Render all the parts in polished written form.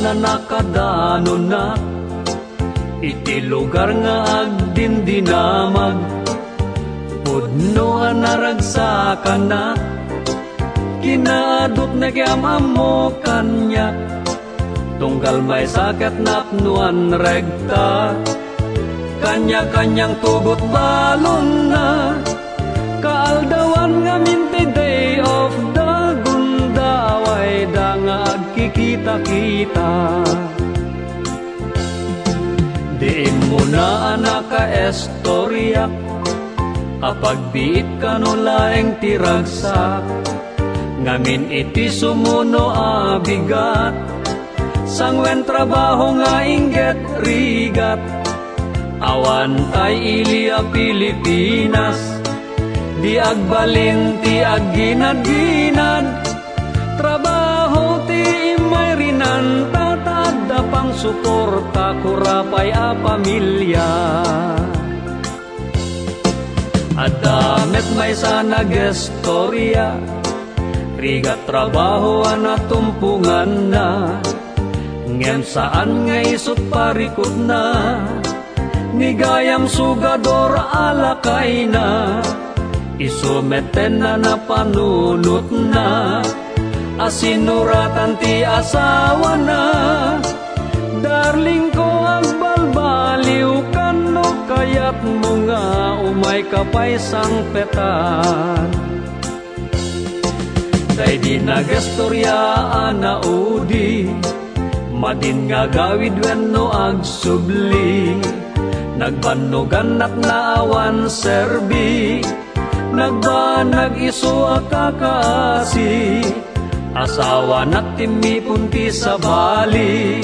na nakadano na, iti lugar nga agdindinamag, pudno naragsakan na, kinaadot na kiyamam mo kanya, tunggal may sakit na apnuan regta, kanya-kanyang tugot balon na, kaaldawan nga minti day of the gundaway da nga agkikita-kita. Diin mo na anak ka estorya, apagbiit ka no laeng tiragsak, ngamin iti sumuno abigat, sangwen trabaho nga inget rigat, awan tay ilia Pilipinas, di agbalin ti agginad-ginad, trabaho ti imay rinan, tatad pang suporta kurapay a pamilya. Adamet may sana gestorya, rigat trabaho na tumpungan na, ngem saan nga isot parikot na, nigayam sugador alakay na, isumeten na napanunot na, asinuratan ti asawa na, darling ko agbalbaliw kano, kayat mo nga umay kapay sang petan. Day di nagestoryaan na udi, madin nga gawid wenno agsubli, nagbanugan at naawan serbi, nagbanag iso akakasi, asawa na timi punti sa bali,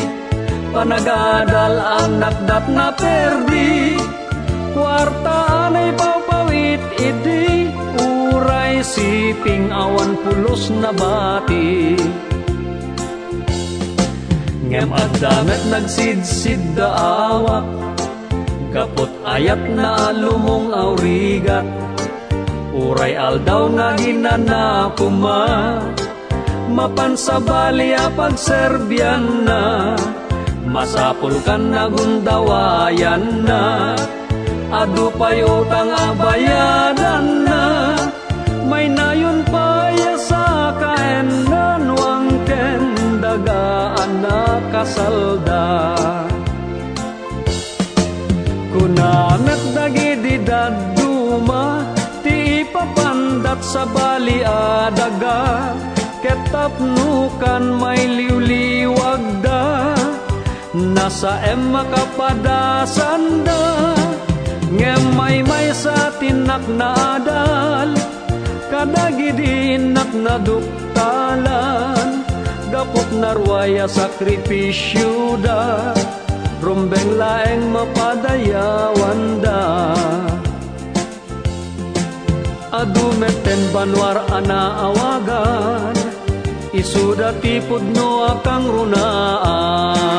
panagadal anak dat na perdi, kwarta anay papawit idi, uray siping awan pulos na bati. Ngem adamet nagsidsid da awak, kapot ayat na lumong aurigat, uray aldaw nga ginanapuma, mapansabali a pagserbian na, masapul kan na gundawayan na, adu pa'y utang abayadan na, may nayon pa'y sa kaenan, wang kendagaan na kasalda. Kunamet dagidi daduma, ti ipapandat sa bali adaga, ketapnukan may liwliwag da, nasa makapadasan da, ngem may sa tinak na adal, kadagidi inak na duktalan, gapot narwaya sakripisyo da, rumbeng laeng mapadayawan da. Adumeten banwar ana awagan, isuda tipod no akang runaan.